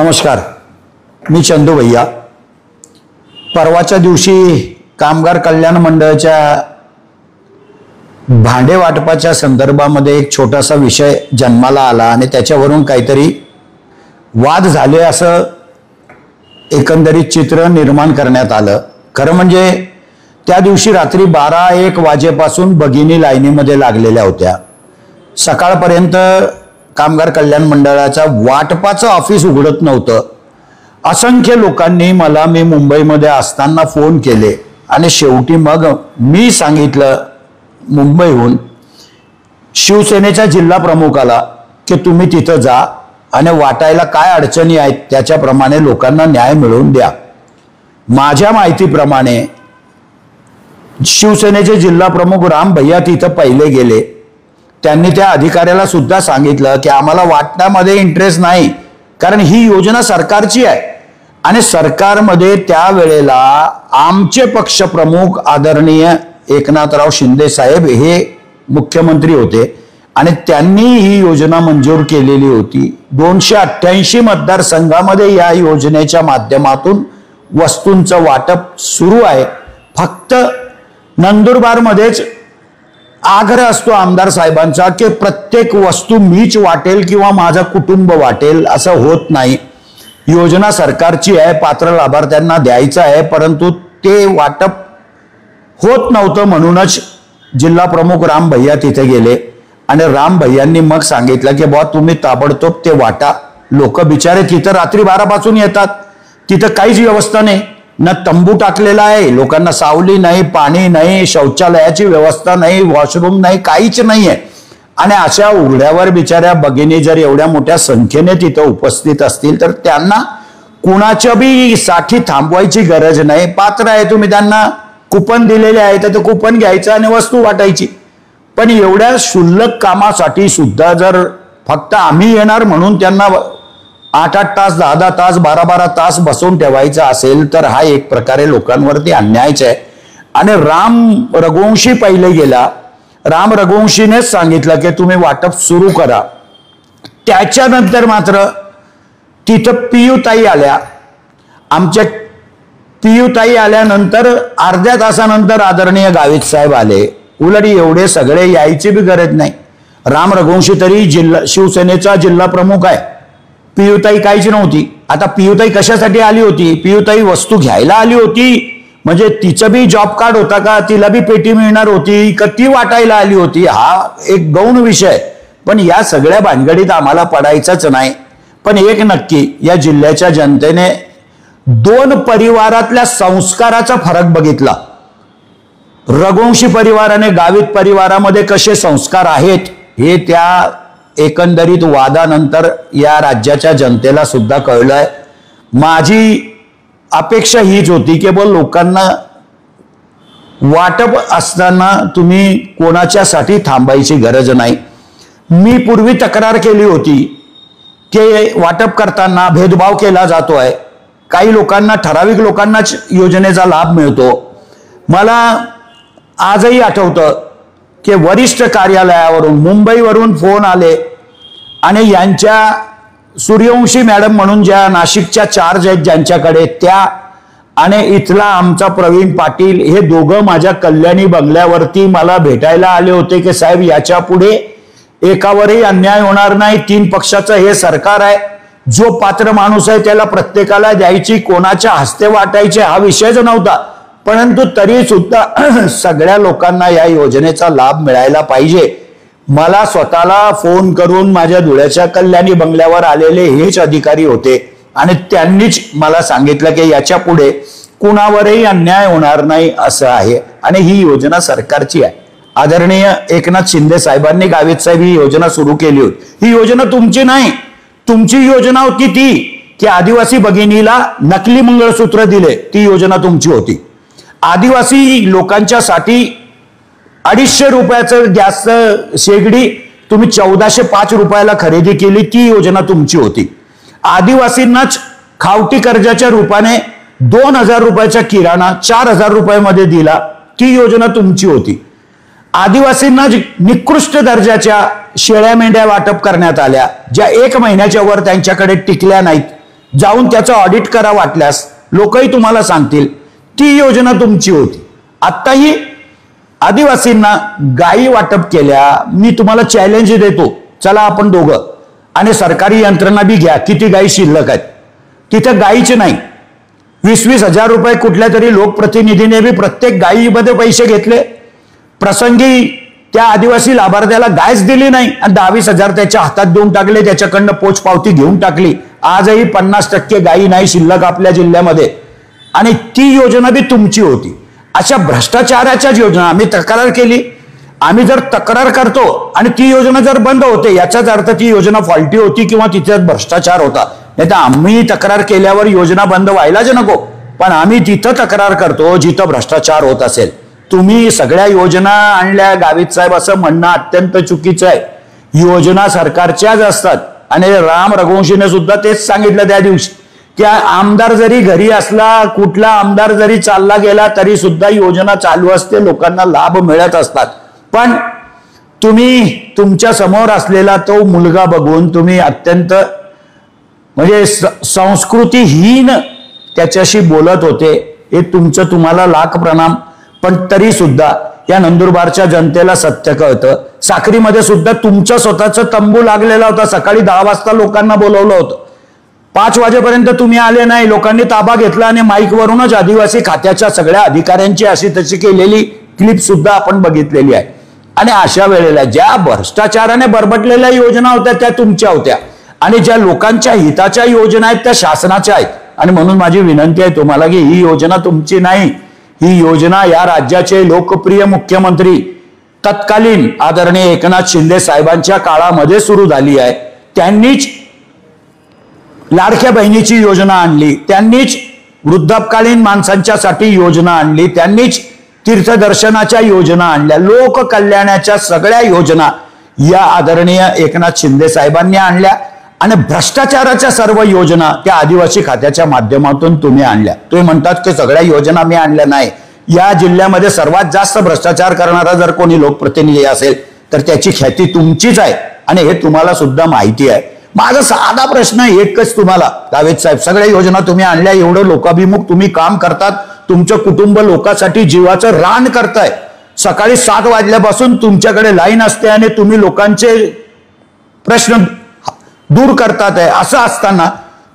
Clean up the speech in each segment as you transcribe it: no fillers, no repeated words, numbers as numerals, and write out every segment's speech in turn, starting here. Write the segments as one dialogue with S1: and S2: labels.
S1: नमस्कार, मी चंदू भैया। परवाच्या दिवशी कामगार कल्याण मंडळाच्या भांडे वाटपाच्या संदर्भामध्ये एक छोटासा विषय जन्माला आला आणि त्याच्यावरून काहीतरी वाद झाले असं एकंदरीत चित्र निर्माण करण्यात आलं। खरं म्हणजे त्या दिवशी रात्री 12-1 वाजेपासून भगिनी लाईनीमध्ये लागलेल्या होत्या। सकाळपर्यंत कामगार कल्याण मंडळाचा वाटपाचं ऑफिस उघडत नव्हतं। असंख्य लोकांनी मला मी मुंबईमध्ये असताना फोन केले आणि शेवटी मग मी सांगितलं मुंबईहून शिवसेनेच्या जिल्हा प्रमुखाला की तुम्ही तिथं जा आणि वाटायला काय अडचणी आहेत त्याच्याप्रमाणे लोकांना न्याय मिळवून द्या। माझ्या माहितीप्रमाणे शिवसेनेचे जिल्हा प्रमुख राम भैया तिथं पहिले गेले। त्यांनी त्या अधिकाऱ्याला सुद्धा सांगितलं की आम्हाला वाटण्यामध्ये इंटरेस्ट नाही, कारण ही योजना सरकारची आहे आणि सरकारमध्ये त्यावेळेला आमचे पक्षप्रमुख आदरणीय एकनाथराव शिंदे साहेब हे मुख्यमंत्री होते आणि त्यांनी ही योजना मंजूर केलेली होती। 288 मतदारसंघामध्ये या योजनेच्या माध्यमातून वस्तूंचं वाटप सुरू आहे। फक्त नंदुरबारमध्येच आग्रह असतो आमदार साहेबांचा की प्रत्येक वस्तू मीच वाटेल किंवा माझं कुटुंब वाटेल, असं होत नाही। योजना सरकारची आहे, पात्र लाभार्थ्यांना द्यायचं आहे, परंतु ते वाटप होत नव्हतं। म्हणूनच जिल्हा प्रमुख राम भैया तिथे गेले आणि राम भैयांनी मग सांगितलं की बुवा तुम्ही ताबडतोब ते वाटा। लोक बिचारे तिथं रात्री 12 पासून येतात, तिथं काहीच व्यवस्था नाही, ना तंबू टाकलेला आहे, लोकांना सावली नाही, पाणी नाही, शौचालयाची व्यवस्था नाही, वॉशरूम नाही, काहीच नाहीये। आणि अशा उघड्यावर बिचाऱ्या भगिनी जर एवढ्या मोठ्या संख्येने तिथं उपस्थित असतील तर त्यांना कुणाच्या बी साठी थांबवायची गरज नाही। पात्र आहे, तुम्ही त्यांना कुपन दिलेले आहे तर ते कुपन घ्यायचं आणि वस्तू वाटायची। पण एवढ्या क्षुल्लक कामासाठी सुद्धा जर फक्त आम्ही येणार म्हणून त्यांना 8-8 तास, 10-10 तास, 12-12 तास बसवून ठेवायचं असेल तर हा एक प्रकारे लोकांवरती अन्यायच आहे। आणि राम रघुवंशी पहिले गेला, राम रघुवंशीनेच सांगितलं की तुम्ही वाटप सुरू करा। त्याच्यानंतर मात्र तिथं पियुताई आल्या। आमच्या पियुताई आल्यानंतर अर्ध्या तासानंतर आदरणीय गावित साहेब आले। उलट एवढे सगळे यायची बी गरज नाही। राम रघुवंशी तरी शिवसेनेचा जिल्हा प्रमुख आहे, पियुताई काहीच नव्हती। आता पियुताई कशासाठी आली होती? पियुताई वस्तू घ्यायला आली होती, म्हणजे तिचं बी जॉब कार्ड होता का, तिला बी पेटी मिळणार होती का, ती वाटायला आली होती, हा एक गौण विषय। पण या सगळ्या भानगडीत आम्हाला पडायचंच नाही। पण एक नक्की, या जिल्ह्याच्या जनतेने 2 परिवारातल्या संस्काराचा फरक बघितला। रघुवंशी परिवार आणि गावित परिवारामध्ये कसे संस्कार आहेत हे त्या एकंदरीत वादानंतर या राज्याच्या जनतेला सुद्धा कळलंय। माझी अपेक्षा हीच होती की लोकांना वाटप असताना तुम्ही कोणाच्यासाठी थांबायची गरज नाही। मी पूर्वी तक्रार केली होती की वाटप करताना भेदभाव केला जातोय, काही लोकांना, ठराविक लोकांनाच योजनेचा लाभ मिळतो। मला आजही आठवतं की वरिष्ठ कार्यालयावरून मुंबईवरून फोन आले आणि यांच्या सूर्यवंशी मॅडम म्हणून ज्या नाशिकच्या चार्ज आहेत ज्यांच्याकडे, त्या आणि इथला आमचा प्रवीण पाटील, हे दोघं माझ्या कल्याणी बंगल्यावरती मला भेटायला आले होते की साहेब याच्या पुढे एकावरही अन्याय होणार नाही, 3 पक्षाचं हे सरकार आहे, जो पात्र माणूस आहे त्याला प्रत्येकाला द्यायची, कोणाच्या हस्ते वाटायचे हा विषयच नव्हता। परंतु तरी सुद्धा सगळ्या लोकांना या योजनेचा लाभ मिळायला पाहिजे। मला स्वतःला फोन करून माझ्या धुळ्याच्या कल्याणी बंगल्यावर आलेले हेच अधिकारी होते आणि त्यांनीच मला सांगितलं की याच्या पुढे कुणावरही अन्याय होणार नाही असं आहे आणि ही योजना सरकारची आहे। आदरणीय एकनाथ शिंदे साहेबांनी, गावित साहेब, ही योजना सुरू केली होती। ही योजना तुमची नाही, तुमची योजना होती ती की आदिवासी भगिनीला नकली मंगळसूत्र दिले, ती योजना तुमची होती। आदिवासी लोकांच्यासाठी 250 रुपयाचं गॅस शेगडी तुम्ही 1405 रुपयाला खरेदी केली, ती योजना तुमची होती। आदिवासींनाच खावटी कर्जाच्या रूपाने 2000 रुपयाचा किराणा 4000 रुपयामध्ये दिला, ती योजना तुमची होती। आदिवासींना निकृष्ट दर्जाच्या शेळ्या मेंढ्या वाटप करण्यात आल्या, ज्या 1 महिन्याच्या वर त्यांच्याकडे टिकल्या नाहीत, जाऊन त्याचं ऑडिट करा वाटल्यास, लोकही तुम्हाला सांगतील ती योजना तुमची होती. आत्ताही आदिवासींना गायी वाटप केल्या. मी तुम्हाला चॅलेंज देतो, चला आपण दोघं आणि सरकारी यंत्रणा बी घ्या, किती गायी शिल्लक आहेत. तिथे गायीचे नाही, 20-20 हजार रुपये कुठल्या तरी लोकप्रतिनिधीने बी प्रत्येक गायीमध्ये पैसे घेतले. प्रसंगी त्या आदिवासी लाभार्थ्याला गायच दिली नाही आणि 10-20 हजार त्याच्या हातात देऊन टाकले, त्याच्याकडनं पोचपावती घेऊन टाकली. आजही 50% गायी नाही शिल्लक आपल्या जिल्ह्यामध्ये, आणि ती योजना बी तुमची होती. अशा भ्रष्टाचाराच्या योजना आम्ही तक्रार केली. आम्ही जर तक्रार करतो आणि ती योजना जर बंद होते, याचाच अर्थ ती योजना फॉल्टी होती किंवा तिच्यात भ्रष्टाचार होता. नाही तर आम्ही तक्रार केल्यावर योजना बंद व्हायलाच नको, पण आम्ही तिथं तक्रार करतो जिथं भ्रष्टाचार होत असेल. तुम्ही सगळ्या योजना आणल्या गावित साहेब असं म्हणणं अत्यंत चुकीचं आहे. योजना सरकारच्याच असतात आणि राम रघुवंशीने सुद्धा तेच सांगितलं त्या दिवशी की आमदार जरी घरी असला, कुठला आमदार जरी चालला गेला तरी सुद्धा योजना चालू असते, लोकांना लाभ मिळत असतात. पण तुम्ही तुमच्या समोर असलेला तो मुलगा बघून तुम्ही अत्यंत म्हणजे संस्कृतीहीन त्याच्याशी बोलत होते. हे तुमचं तुम्हाला लाख प्रणाम. पण तरी सुद्धा या नंदुरबारच्या जनतेला सत्य कळतं. साक्रीमध्ये सुद्धा तुमचं स्वतःचं तंबू लागलेला होता. सकाळी 10 वाजता लोकांना बोलवलं होतं, 5 वाजेपर्यंत तुम्ही आले नाही. लोकांनी ताबा घेतला आणि माईकवरूनच आदिवासी खात्याच्या सगळ्या अधिकाऱ्यांची अशी तशी केलेली क्लिप सुद्धा आपण बघितलेली आहे. आणि अशा वेळेला ज्या भ्रष्टाचाराने बरबटलेल्या योजना होत्या त्या तुमच्या होत्या, आणि ज्या लोकांच्या हिताच्या योजना आहेत त्या शासनाच्या आहेत. आणि म्हणून माझी विनंती आहे तुम्हाला की ही योजना तुमची नाही. ही योजना या राज्याचे लोकप्रिय मुख्यमंत्री तत्कालीन आदरणीय एकनाथ शिंदे साहेबांच्या काळामध्ये सुरू झाली आहे. त्यांनीच लाडक्या बहिणीची योजना आणली, त्यांनीच वृद्धापकालीन माणसांच्यासाठी योजना आणली, त्यांनीच तीर्थदर्शनाच्या योजना आणल्या. लोककल्याणाच्या सगळ्या योजना या आदरणीय एकनाथ शिंदे साहेबांनी आणल्या. आणि भ्रष्टाचाराच्या सर्व योजना त्या आदिवासी खात्याच्या माध्यमातून तुम्ही आणल्या. तुम्ही म्हणतात की सगळ्या योजना मी आणल्या नाही. या जिल्ह्यामध्ये सर्वात जास्त भ्रष्टाचार करणारा जर कोणी लोकप्रतिनिधी असेल तर त्याची ख्याती तुमचीच आहे, आणि हे तुम्हाला सुद्धा माहिती आहे. माझा साधा प्रश्न एकच तुम्हाला, गावित साहेब, सगळ्या योजना तुम्ही आणल्या, एवढं लोकाभिमुख तुम्ही काम करतात, तुमचं कुटुंब लोकांसाठी जीवाचं रान करताय. सकाळी 7 वाजल्यापासून तुमच्याकडे लाईन असते आणि तुम्ही लोकांचे प्रश्न दूर करतात आहे. असं असताना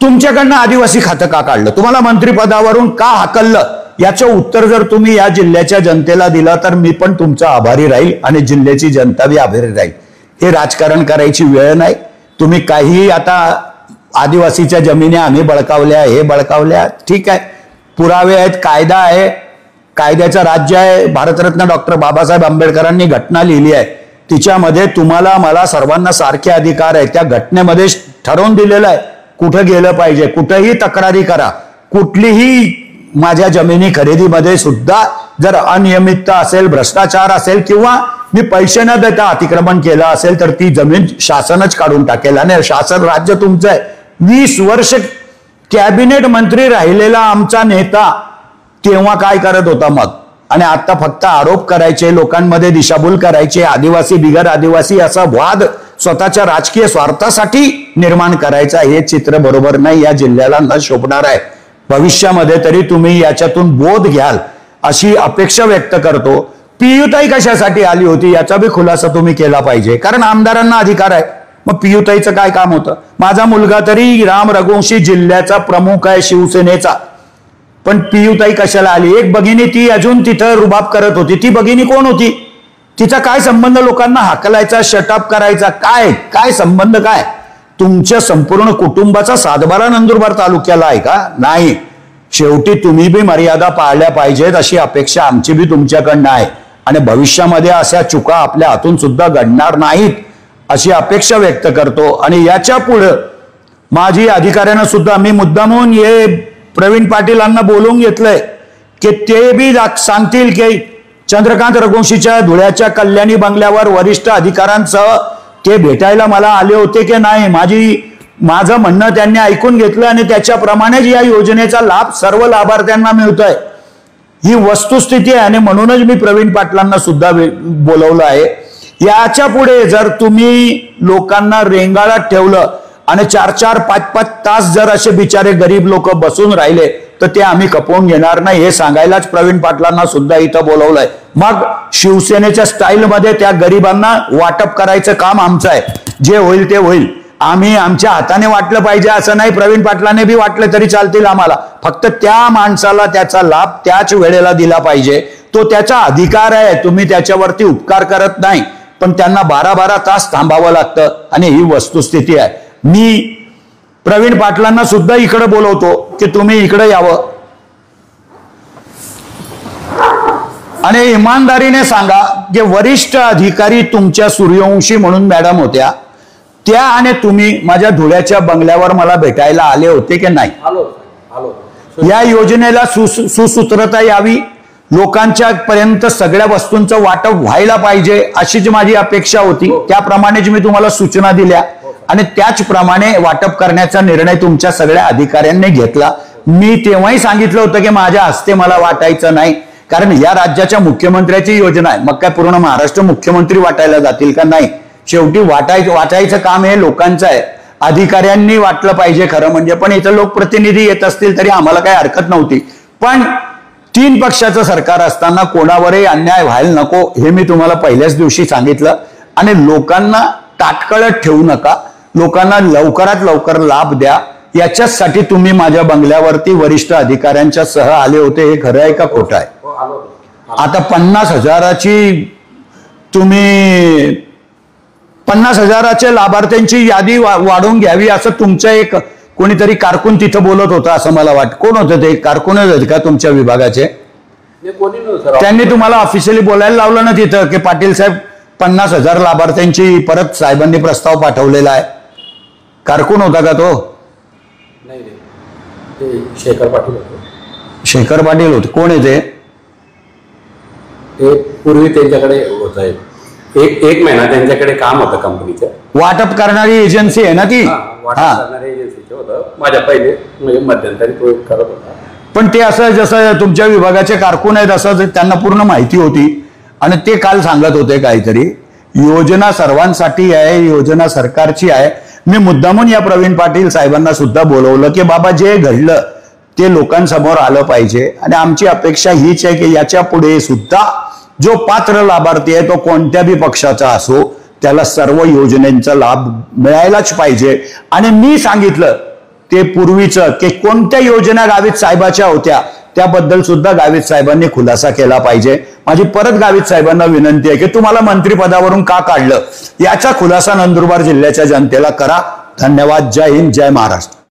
S1: तुमच्याकडनं आदिवासी खातं का काढलं, तुम्हाला मंत्रिपदावरून का हाकललं, याचं उत्तर जर तुम्ही या जिल्ह्याच्या जनतेला दिलं तर मी पण तुमचा आभारी राहील आणि जिल्ह्याची जनता बी आभारी राहील. हे राजकारण करायची वेळ नाही. तुम्ही काही आता आदिवासीच्या जमिनी आम्ही बळकावल्या, हे बळकावल्या, ठीक आहे, पुरावे आहेत, कायदा आहे, कायद्याचं राज्य आहे. भारतरत्न डॉक्टर बाबासाहेब आंबेडकरांनी घटना लिहिली आहे, तिच्यामध्ये तुम्हाला मला सर्वांना सारखे अधिकार आहे. त्या घटनेमध्ये ठरवून दिलेलं आहे कुठं गेलं पाहिजे. कुठेही तक्रारी करा, कुठलीही माझ्या जमिनी खरेदीमध्ये सुद्धा जर अनियमितता असेल, भ्रष्टाचार असेल किंवा मी पैसे न देता अतिक्रमण केलं असेल तर ती जमीन शासनच काढून टाकेल. आणि शासन राज्य तुमचं आहे. 20 वर्ष कॅबिनेट मंत्री राहिलेला आमचा नेता तेव्हा काय करत होता मग, आणि आता फक्त आरोप करायचे, लोकांमध्ये दिशाभूल करायचे, आदिवासी बिगर आदिवासी असा वाद स्वतःच्या राजकीय स्वार्थासाठी निर्माण करायचा, हे चित्र बरोबर नाही, या जिल्ह्याला न शोभणार आहे. भविष्यामध्ये तरी तुम्ही याच्यातून बोध घ्याल अशी अपेक्षा व्यक्त करतो. पियुताई कशासाठी आली होती याचा बी खुलासा तुम्ही केला पाहिजे, कारण आमदारांना अधिकार आहे. मग पियुताईचं काय काम होतं? माझा मुलगा तरी राम रघुवंशी जिल्ह्याचा प्रमुख आहे शिवसेनेचा, पण पियुताई कशाला आली? एक भगिनी ती अजून तिथं रुबाब करत होती. ती भगिनी कोण होती? तिचा काय संबंध लोकांना हाकलायचा, शटअप करायचा? काय काय संबंध? काय तुमच्या संपूर्ण कुटुंबाचा सातबारा नंदुरबार तालुक्याला आहे का? नाही. शेवटी तुम्ही बी मर्यादा पाळल्या पाहिजेत अशी अपेक्षा आमची बी तुमच्याकडनं आहे, आणि भविष्यामध्ये अशा चुका आपल्या हातून सुद्धा घडणार नाहीत अशी अपेक्षा व्यक्त करतो. आणि याच्या पुढे माझी अधिकाऱ्यांना सुद्धा मी मुद्दामून हे प्रवीण पाटीलांना बोलवून घेतलंय की ते बी सांगतील की चंद्रकांत रघुवंशीच्या धुळ्याच्या कल्याणी बंगल्यावर वरिष्ठ अधिकाऱ्यांसह ते भेटायला मला आले होते की नाही. माझं म्हणणं त्यांनी ऐकून घेतलं आणि त्याच्याप्रमाणेच या योजनेचा लाभ सर्व लाभार्थ्यांना मिळतोय. ही वस्तुस्थिती आहे, आणि म्हणूनच मी प्रवीण पाटलांना सुद्धा बोलवलं आहे. याच्या पुढे जर तुम्ही लोकांना रेंगाळात ठेवलं आणि 4-4, 5-5 तास जर असे बिचारे गरीब लोक बसून राहिले तर ते आम्ही खपवून घेणार नाही हे सांगायलाच प्रवीण पाटलांना सुद्धा इथं बोलवलंय. मग शिवसेनेच्या स्टाईलमध्ये त्या गरिबांना वाटप करायचं काम आमचं आहे. जे होईल ते होईल. आम्ही आमच्या हाताने वाटलं पाहिजे असं नाही. प्रवीण पाटलाने बी वाटलं तरी चालतील आम्हाला. फक्त त्या माणसाला त्याचा लाभ त्याच वेळेला दिला पाहिजे. तो त्याचा अधिकार आहे. तुम्ही त्याच्यावरती उपकार करत नाही. पण त्यांना 12-12 तास थांबावं लागतं आणि ही वस्तुस्थिती आहे. मी प्रवीण पाटलांना सुद्धा इकडे बोलवतो की तुम्ही इकडे यावं आणि इमानदारीने सांगा की वरिष्ठ अधिकारी तुमच्या सूर्यवंशी म्हणून मॅडम होत्या त्या आणि तुम्ही माझ्या धुळ्याच्या बंगल्यावर मला भेटायला आले होते की नाही? या योजनेला सुसूत्रता यावी, लोकांच्या पर्यंत सगळ्या वस्तूंचं वाटप व्हायला पाहिजे अशीच माझी अपेक्षा होती. त्याप्रमाणेच मी तुम्हाला सूचना दिल्या आणि त्याचप्रमाणे वाटप करण्याचा निर्णय तुमच्या सगळ्या अधिकाऱ्यांनी घेतला. मी तेव्हाही सांगितलं होतं की माझ्या हस्ते मला वाटायचं नाही, कारण या राज्याच्या मुख्यमंत्र्याची योजना आहे. मग काय पूर्ण महाराष्ट्र मुख्यमंत्री वाटायला जातील का? नाही. शेवटी वाटायचं काम हे लोकांचं आहे. अधिकाऱ्यांनी वाटलं पाहिजे खरं म्हणजे. पण इथं लोकप्रतिनिधी येत असतील तरी आम्हाला काही हरकत नव्हती. पण 3 पक्षाचं सरकार असताना कोणावरही अन्याय व्हायला नको हे मी तुम्हाला पहिल्याच दिवशी सांगितलं. आणि लोकांना ताटकळत ठेवू नका. लोकांना लवकरात लवकर लाभ द्या. याच्यासाठी तुम्ही माझ्या बंगल्यावरती वरिष्ठ अधिकाऱ्यांच्या सह आले होते. हे खरं आहे का खोटं आहे? आता 50,000ची तुम्ही 50,000च्या लाभार्थ्यांची यादी वाढवून घ्यावी असं तुमचं एक कोणीतरी कारकून तिथं बोलत होता असं मला वाटतं. कोण होतं ते? कारकूनच होते का तुमच्या विभागाचे? त्यांनी तुम्हाला ऑफिशियली बोलायला लावलं ना तिथं की पाटील साहेब 50,000 लाभार्थ्यांची परत साहेबांनी प्रस्ताव पाठवलेला आहे. कारकून होता का तो?
S2: नाही, शेखर पाटील होते.
S1: शेखर पाटील होते. कोण आहे
S2: ते? पूर्वी त्यांच्याकडे होत आहे. एक महिना त्यांच्याकडे काम होतं कंपनीचं.
S1: वाटप करणारी एजन्सी आहे ना ती?
S2: एजन्सीचं होतं. माझ्या पहिले म्हणजे मध्यंतरी तो करत होता.
S1: पण ते असं जसं तुमच्या विभागाचे कारकून आहेत असं त्यांना पूर्ण माहिती होती आणि ते काल सांगत होते काहीतरी. योजना सर्वांसाठी आहे, योजना सरकारची आहे. मी मुद्दामून या प्रवीण पाटील साहेबांना सुद्धा बोलवलं की बाबा जे घडलं ते लोकांसमोर आलं पाहिजे आणि आमची अपेक्षा हीच आहे की याच्या पुढे सुद्धा जो पात्र लाभार्थी आहे तो कोणत्या बी पक्षाचा असो त्याला सर्व योजनेचा लाभ मिळायलाच पाहिजे. आणि मी सांगितलं ते पूर्वीचं की कोणत्या योजना गावित साहेबाच्या होत्या त्याबद्दल सुद्धा गावित साहेबांनी खुलासा केला पाहिजे. माझी परत गावित साहेबांना विनंती आहे की तुम्हाला मंत्रिपदावरून का काढलं याचा खुलासा नंदुरबार जिल्ह्याच्या जनतेला करा. धन्यवाद. जय हिंद, जय महाराष्ट्र.